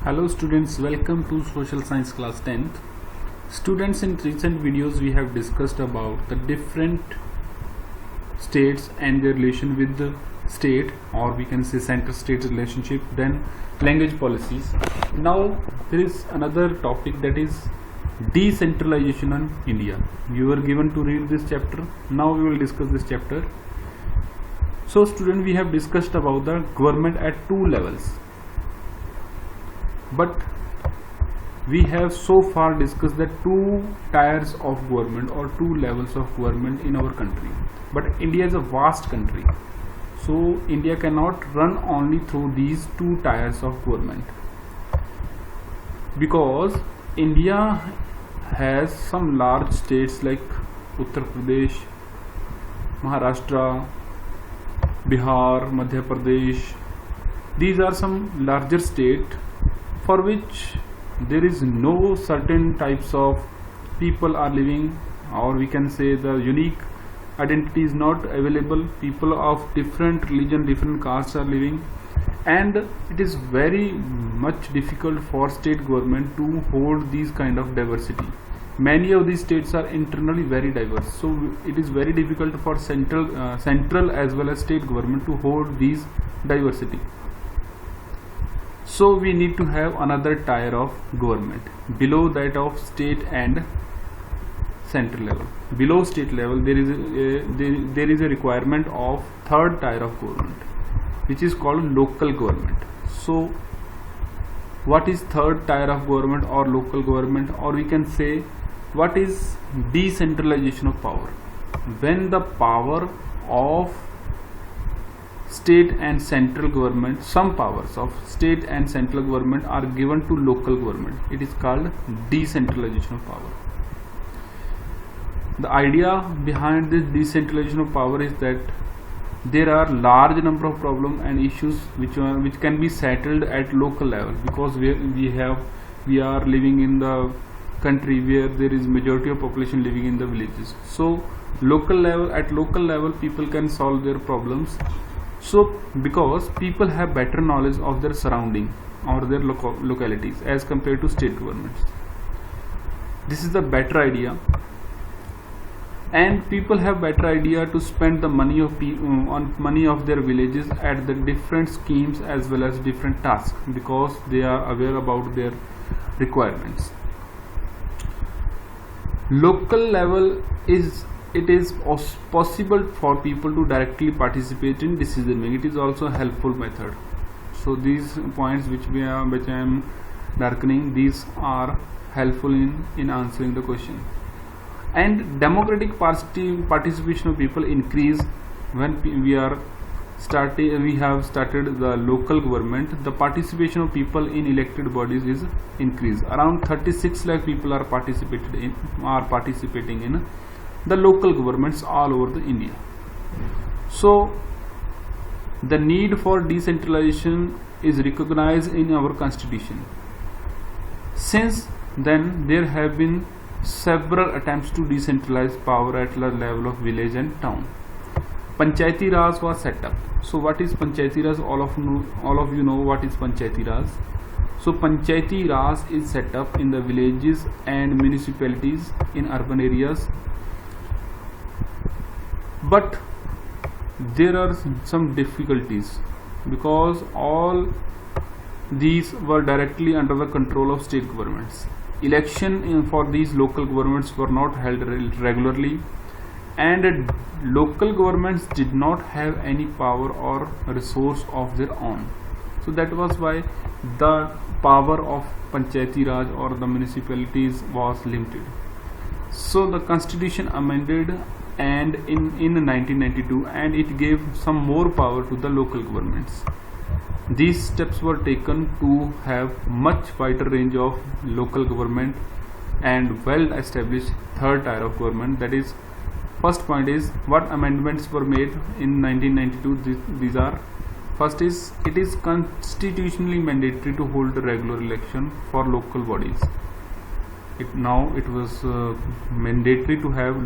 Hello students, welcome to Social Science class 10th. Students, in recent videos we have discussed about the different states and their relation with the state, or we can say center-state relationship, then language policies. Now there is another topic, that is decentralization in India. You were given to read this chapter. Now we will discuss this chapter. So student, we have discussed about the government at two levels. But we have so far discussed the two tiers of government or two levels of government in our country. But India is a vast country, so India cannot run only through these two tiers of government, because India has some large states like Uttar Pradesh, Maharashtra, Bihar, Madhya Pradesh. These are some larger states for which there is no certain types of people are living, or we can say the unique identity is not available. People of different religion, different castes are living, and it is very much difficult for state government to hold these kind of diversity. Many of these states are internally very diverse, so it is very difficult for central as well as state government to hold these diversity. So we need to have another tier of government below that of state and central level. Below state level there is a requirement of third tier of government, which is called local government. So what is third tier of government or local government, or we can say what is decentralization of power? When the power of state and central government, some powers of state and central government are given to local government, it is called decentralization of power. The idea behind this decentralization of power is that there are large number of problems and issues which can be settled at local level, because we are living in the country where there is majority of population living in the villages. So at local level people can solve their problems. So because people have better knowledge of their surrounding or their localities as compared to state governments, this is the better idea, and people have better idea to spend the money of on money of their villages at the different schemes as well as different tasks, because they are aware about their requirements. Local level is possible for people to directly participate in decision making. It is also a helpful method. So these points which I am darkening, these are helpful in answering the question. And democratic participation of people increase when we have started the local government. The participation of people in elected bodies is increased. Around 36 lakh people are participating in the local governments all over the India. So the need for decentralization is recognized in our constitution. Since then there have been several attempts to decentralize power at the level of village and town. Panchayati Raj was set up. So what is Panchayati Raj? All of you know what is Panchayati Raj. So Panchayati Raj is set up in the villages and municipalities in urban areas. But there are some difficulties, because all these were directly under the control of state governments. Election for these local governments were not held regularly, and local governments did not have any power or resource of their own. So that was why the power of Panchayati Raj or the municipalities was limited. So the constitution amended and in 1992, and it gave some more power to the local governments. These steps were taken to have much wider range of local government and well established third tier of government. That is, first point is what amendments were made in 1992. These are: first is, it is constitutionally mandatory to hold a regular election for local bodies. It was mandatory to have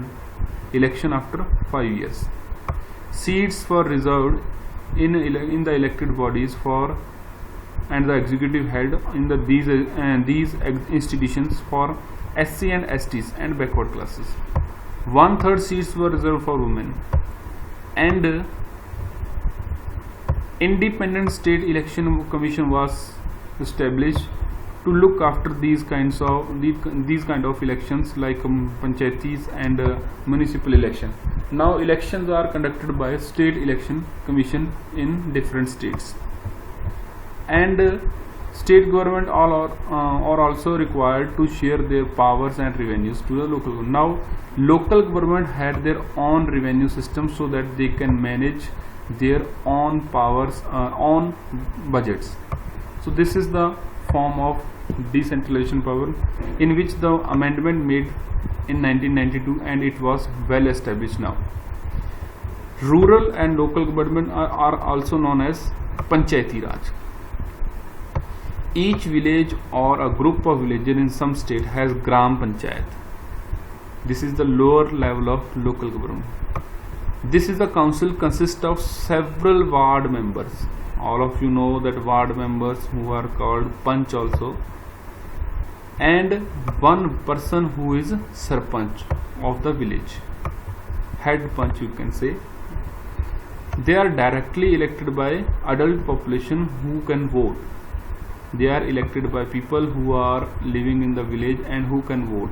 election after 5 years. Seats were reserved in the elected bodies for and the executive head in these institutions for SC and STs and backward classes. 1/3 seats were reserved for women, and independent state election commission was established to look after these kind of elections like panchayatis and municipal election. Now elections are conducted by state election commission in different states, and state government are also required to share their powers and revenues to the local government. Now local government had their own revenue system so that they can manage their own powers, own budgets. So this is the form of decentralization power in which the amendment made in 1992, and it was well established now. Rural and local government are also known as Panchayati Raj. Each village or a group of villages in some state has Gram Panchayat. This is the lower level of local government. This is the council consists of several ward members. All of you know that ward members who are called Panch also, and one person who is Sarpanch of the village, head Panch you can say. They are directly elected by adult population who can vote. They are elected by people who are living in the village and who can vote.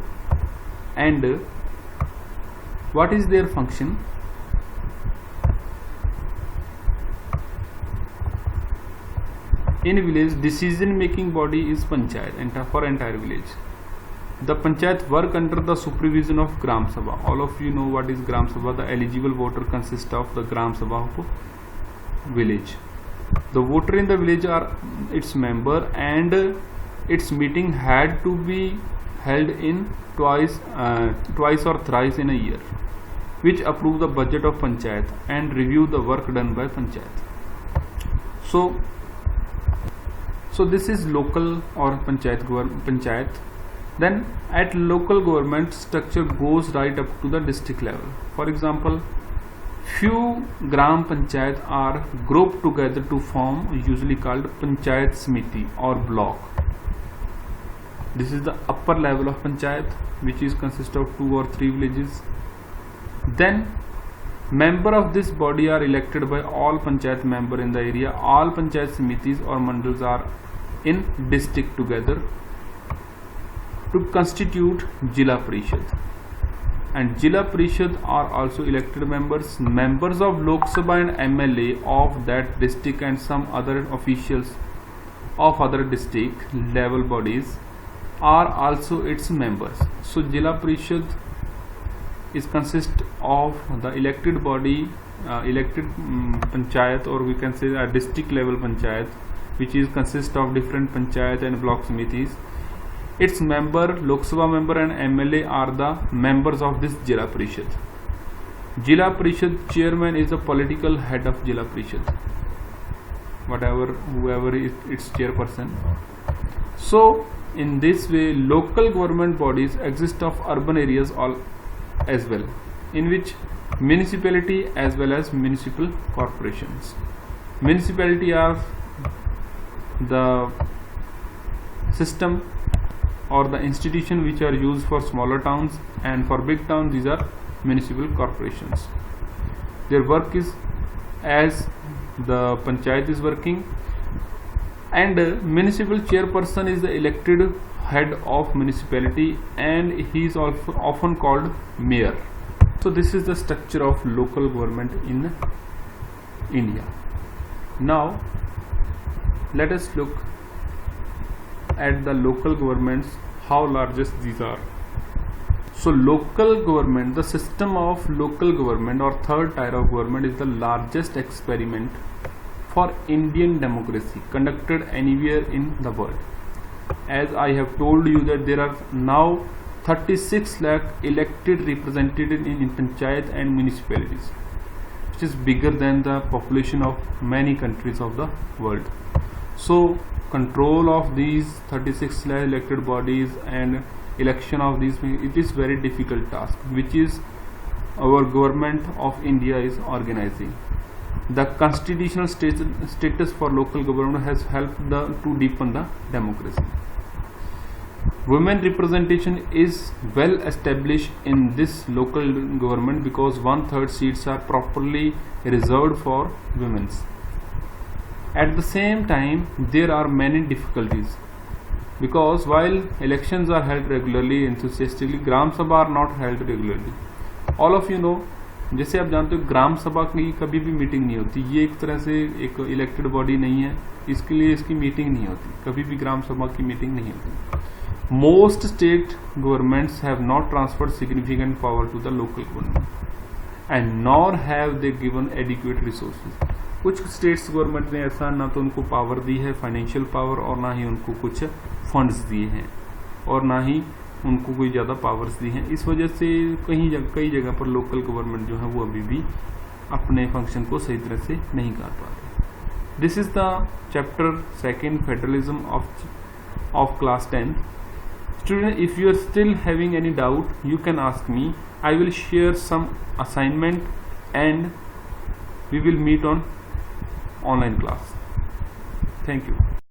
And what is their function? In village, decision making body is Panchayat for entire village. The Panchayat work under the supervision of Gram Sabha. All of you know what is Gram Sabha. The eligible voter consists of the Gram Sabha of village. The voter in the village are its member, and its meeting had to be held in twice or thrice in a year, which approve the budget of Panchayat and review the work done by Panchayat. So this is local or Panchayat. Then at local government structure goes right up to the district level. For example, few Gram Panchayat are grouped together to form usually called Panchayat Samiti or block. This is the upper level of Panchayat, which is consist of 2 or 3 villages. Then member of this body are elected by all Panchayat member in the area. All Panchayat Samitis or Mandals are in district together to constitute Jila Parishad. And Jila Parishad are also elected members. Members of Lok Sabha and MLA of that district and some other officials of other district level bodies are also its members. So Jila Parishad is consist of the elected body, elected Panchayat, or we can say a district level Panchayat, which is consist of different Panchayat and block samitis. Its member, Lok Sabha member and MLA are the members of this Jila Parishad. Jila Parishad chairman is the political head of Jila Parishad, whoever is its chairperson. So in this way, local government bodies exist of urban areas all as well, in which municipality as well as municipal corporations. Municipality are the system or the institution which are used for smaller towns, and for big towns these are municipal corporations. Their work is as the Panchayat is working, and municipal chairperson is the elected head of municipality, and he is also often called mayor. So this is the structure of local government in India. Now let us look at the local governments, how largest these are. So local government, the system of local government or third tier of government is the largest experiment for Indian democracy conducted anywhere in the world. As I have told you that there are now 36 lakh elected representatives in Panchayat and municipalities, which is bigger than the population of many countries of the world. So control of these 36 lakh elected bodies and election of these, it is very difficult task, which is our government of India is organizing. The constitutional status for local government has helped to deepen the democracy. Women representation is well established in this local government because 1/3 seats are properly reserved for women. At the same time, there are many difficulties because while elections are held regularly enthusiastically, Gram Sabha are not held regularly. All of you know, जैसे आप जानते हो ग्राम सभा की कभी भी meeting नहीं होती. ये एक तरह से एक इलेक्टेड बॉडी नहीं है, इसके लिए इसकी मीटिंग नहीं होती. कभी भी ग्राम सभा की मीटिंग नहीं होती. Most state governments have not transferred significant power to the local government and nor have they given adequate resources. कुछ स्टेट्स गवर्नमेंट ने ऐसा ना तो उनको पावर दी है, फाइनेंशियल पावर, और ना ही उनको कुछ फंड्स दिए हैं, और ना ही उनको कोई ज़्यादा पावर्स दी हैं. इस वजह से कई जगह पर लोकल गवर्नमेंट जो है वो अभी भी अपने फंक्शन को सही तरह से नहीं कर पा रहे. This is the chapter 2 federalism of class 10. Student, if you are still having any doubt, you can ask me. I will share some assignment and we will meet on online class. Thank you.